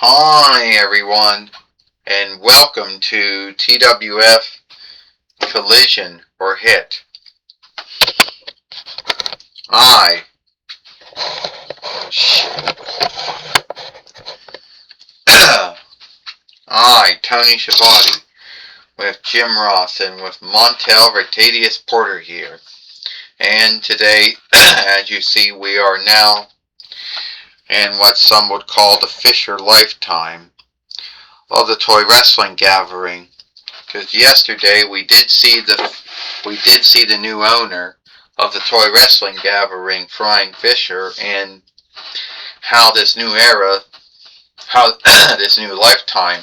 Hi everyone, and welcome to TWF Collision or Hit. I, I, Tony Schiavone, with Jim Ross and with Montel Rotadius Porter here. And today, as you see, we are now in what some would call the Fisher lifetime of the toy wrestling gathering. Because yesterday we did see the new owner of the toy wrestling gathering, Flying Fisher, and how this new era, how this new lifetime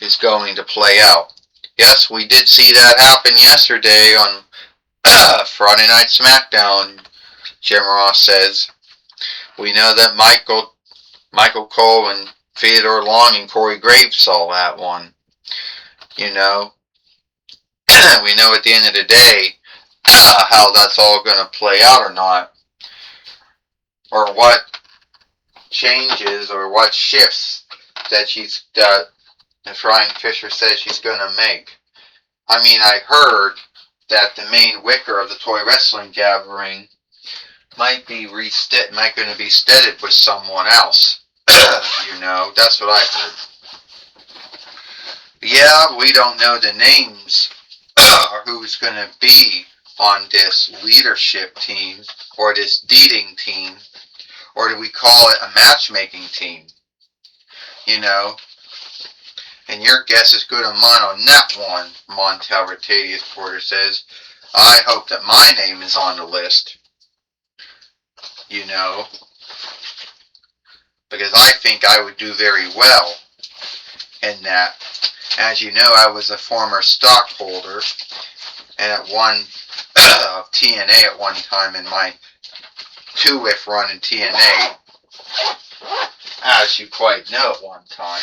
is going to play out. Yes, we did see that happen yesterday on Friday Night SmackDown. Jim Ross says we know that Michael Cole and Theodore Long and Corey Graves saw that one. You know, we know at the end of the day how that's all going to play out or not, or what changes or what shifts that Flying Fisher says she's going to make. I mean, I heard that the main wicker of the toy wrestling gathering might going to be steaded with someone else. That's what I heard. Yeah, we don't know the names or who's going to be on this leadership team or this dating team, or do we call it a matchmaking team? And your guess is good as mine on that one, Montel Rotadius Porter says. I hope that my name is on the list. Because I think I would do very well in that. As you know, I was a former stockholder and at of TNA at one time in my 2-whiff run in TNA, as you quite know at one time.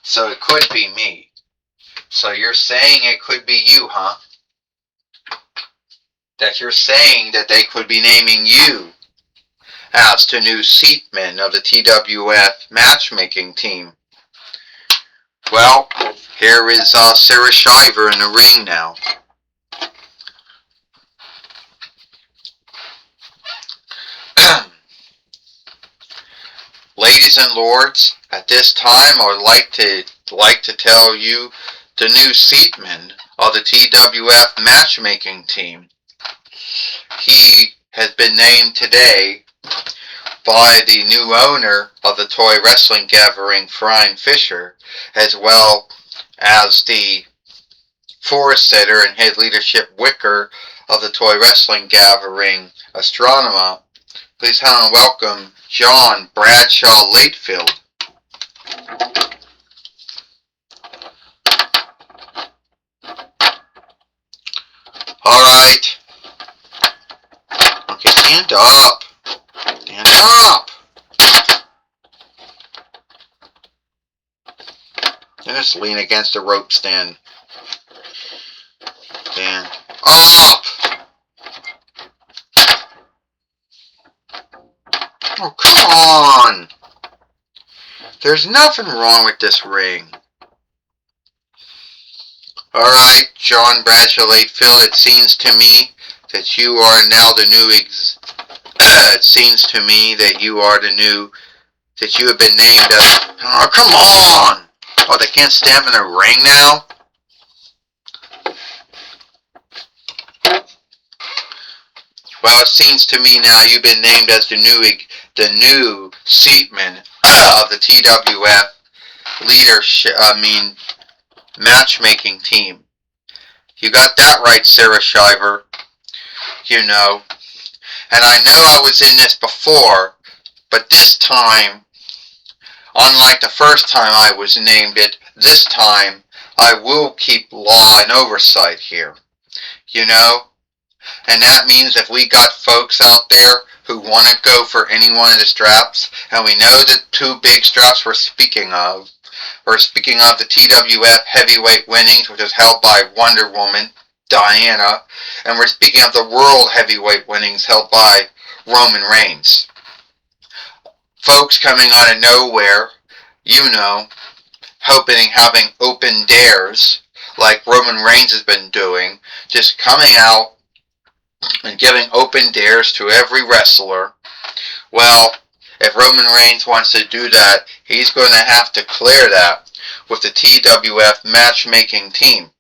So it could be me. So you're saying it could be you, huh? That you're saying that they could be naming you as the new seatman of the TWF matchmaking team. Well, here is Sarah Shiver in the ring now. Ladies and lords, at this time I would like to tell you the new seatman of the TWF matchmaking team. He has been named today by the new owner of the toy wrestling gathering, Flying Fisher, as well as the forest sitter and head leadership wicker of the toy wrestling gathering, Astronema. Please help and welcome John Bradshaw Latefield. Alright. Okay, stand up. Stand up. And just lean against the rope stand. Stand up. Oh, come on. There's nothing wrong with this ring. Alright, John Bradshaw Latefield, it seems to me that you are now the new it seems to me that you have been named as... Oh, come on! Oh, they can't stand in a ring now? Well, it seems to me now you've been named as the new seatman of the TWF matchmaking team. You got that right, Sarah Shiver. And I know I was in this before, but this time, unlike the first time I was named it, this time I will keep law and oversight here. And that means if we got folks out there who want to go for any one of the straps, and we know the two big straps we're speaking of the TWF heavyweight winnings, which is held by Wonder Woman, Diana, and we're speaking of the world heavyweight winnings held by Roman Reigns. Folks coming out of nowhere, hoping having open dares like Roman Reigns has been doing, just coming out and giving open dares to every wrestler. Well, if Roman Reigns wants to do that, he's going to have to clear that with the TWF matchmaking team.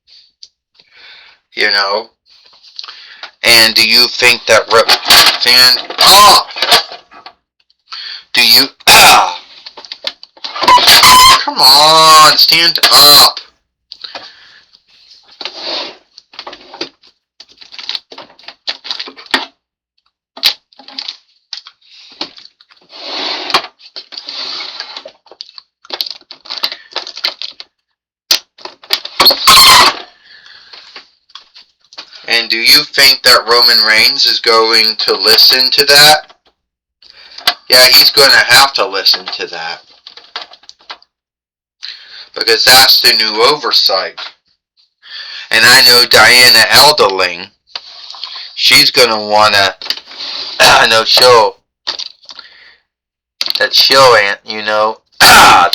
And do you think that stand up? Do you come on, stand up. And do you think that Roman Reigns is going to listen to that? Yeah, he's going to have to listen to that. Because that's the new oversight. And I know Diana Elderling, she's going to want to, that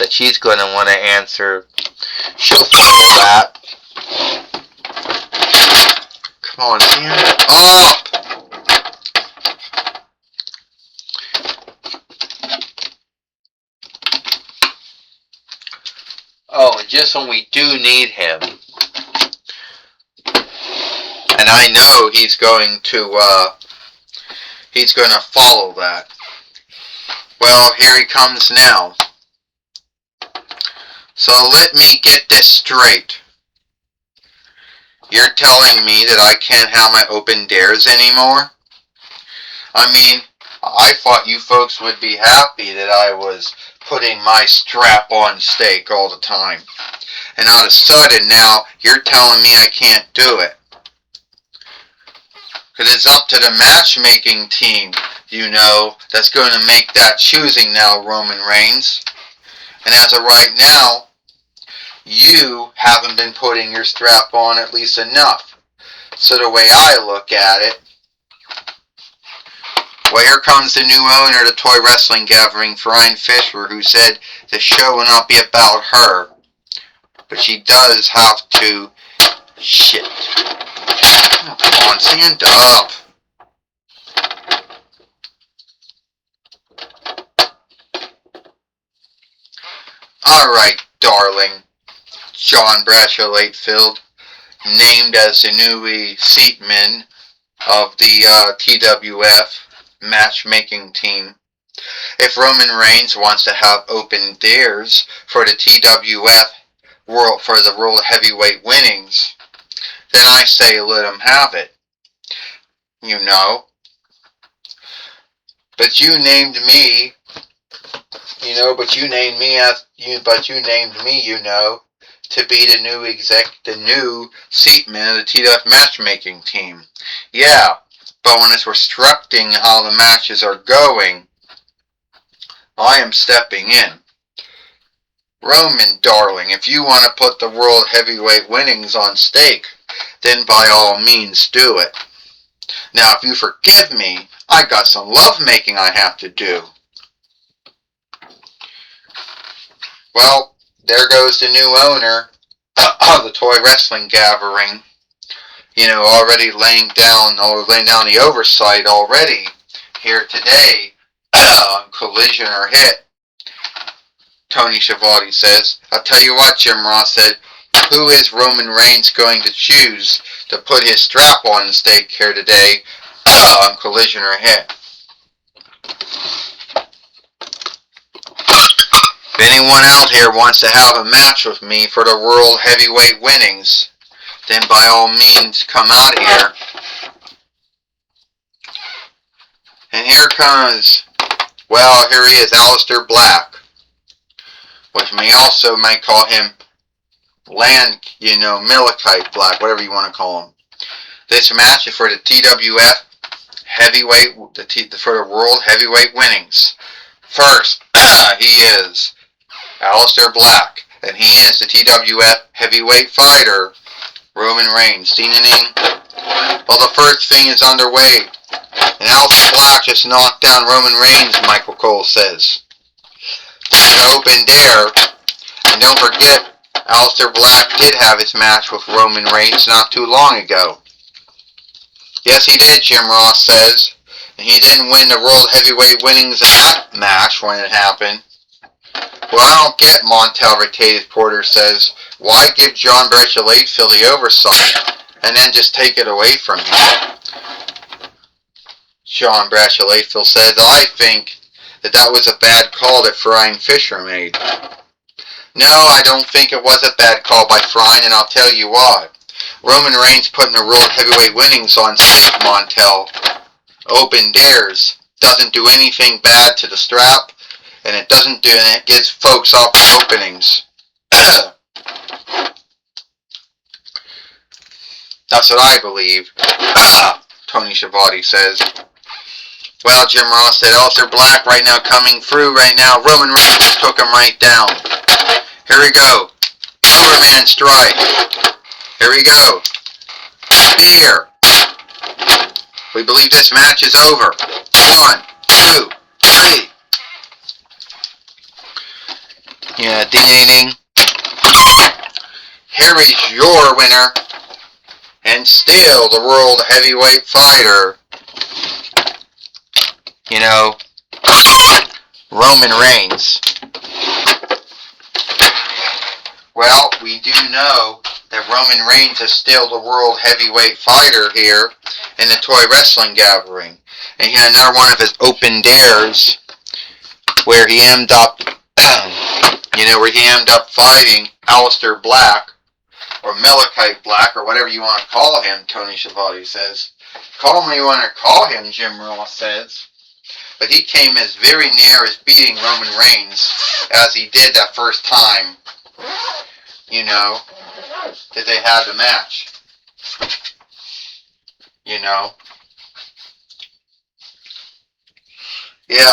she's going to want to answer. She'll follow that. Come on, stand up! Oh, and just when we do need him, and I know he's going to follow that. Well, here he comes now. So let me get this straight. You're telling me that I can't have my open dares anymore? I mean, I thought you folks would be happy that I was putting my strap on steak all the time. And all of a sudden now, you're telling me I can't do it. Because it's up to the matchmaking team, that's going to make that choosing now, Roman Reigns. And as of right now, you haven't been putting your strap on at least enough. So the way I look at it, well, here comes the new owner of the Toy Wrestling Gathering, Ryan Fisher, who said the show will not be about her. But she does have to... Shit. Oh, come on, stand up. Alright, darling. John Bradshaw Latefield, named as the new seatman of the TWF matchmaking team. If Roman Reigns wants to have open dares for the TWF for the World Heavyweight winnings, then I say let him have it. But you named me, to be the new seatman of the TWF matchmaking team. Yeah, but when it's restricting how the matches are going, I am stepping in. Roman, darling, if you want to put the World Heavyweight winnings on stake, then by all means do it. Now, if you forgive me, I got some lovemaking I have to do. Well, there goes the new owner of the Toy Wrestling Gathering. Already laying down the oversight already here today on Collision or Hit. Tony Schiavone says, I'll tell you what, Jim Ross said, who is Roman Reigns going to choose to put his strap on the stake here today on Collision or Hit? If anyone out here wants to have a match with me for the World Heavyweight winnings, then by all means come out here. And here he is, Aleister Black, which might call him Malachite Black, whatever you want to call him. This match is for the TWF Heavyweight, for the World Heavyweight winnings. First, he is Aleister Black, and he is the TWF Heavyweight fighter, Roman Reigns. Well, the first thing is underway. And Aleister Black just knocked down Roman Reigns, Michael Cole says. An open dare. And don't forget, Aleister Black did have his match with Roman Reigns not too long ago. Yes, he did, Jim Ross says. And he didn't win the World Heavyweight winnings in that match when it happened. Well, I don't get, Montel Ratatis Porter says. Why give John Bradshaw Layfield the oversight and then just take it away from him? John Bradshaw Layfield says, I think that was a bad call that Frying Fisher made. No, I don't think it was a bad call by Frying, and I'll tell you why. Roman Reigns putting the World Heavyweight winnings on Steve Montel. Open dares. Doesn't do anything bad to the strap, and it doesn't do, and it gives folks openings. That's what I believe. Tony Schiavone says. Well, Jim Ross said, Aleister Black right now coming through right now. Roman Reigns just took him right down. Here we go. Superman strike. Here we go. Spear. We believe this match is over. 1, 2, 3. Yeah, ding ding ding. Here is your winner. And still the World Heavyweight Fighter. You know, Roman Reigns. Well, we do know that Roman Reigns is still the World Heavyweight Fighter here in the Toy Wrestling Gathering. And he had another one of his open dares where he ended up, where he ended up fighting Aleister Black, or Malachite Black, or whatever you want to call him, Tony Schiavone says. Call him what you want to call him, Jim Ross says. But he came as very near as beating Roman Reigns as he did that first time, that they had the match. Yeah,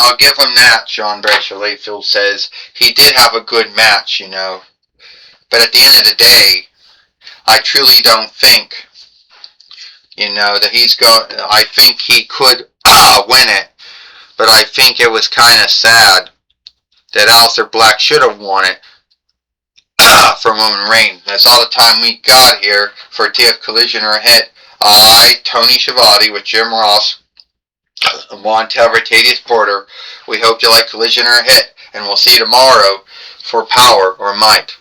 I'll give him that, John Bradshaw Layfield says. He did have a good match, But at the end of the day, I truly don't think, that he's going. I think he could win it. But I think it was kind of sad that Aleister Black should have won it from Roman Reigns. That's all the time we got here for TF Collision or Hit. I, Tony Schiavone, with Jim Ross, Montel Ratatis Porter. We hope you like Collision or Hit, and we'll see you tomorrow for Power or Might.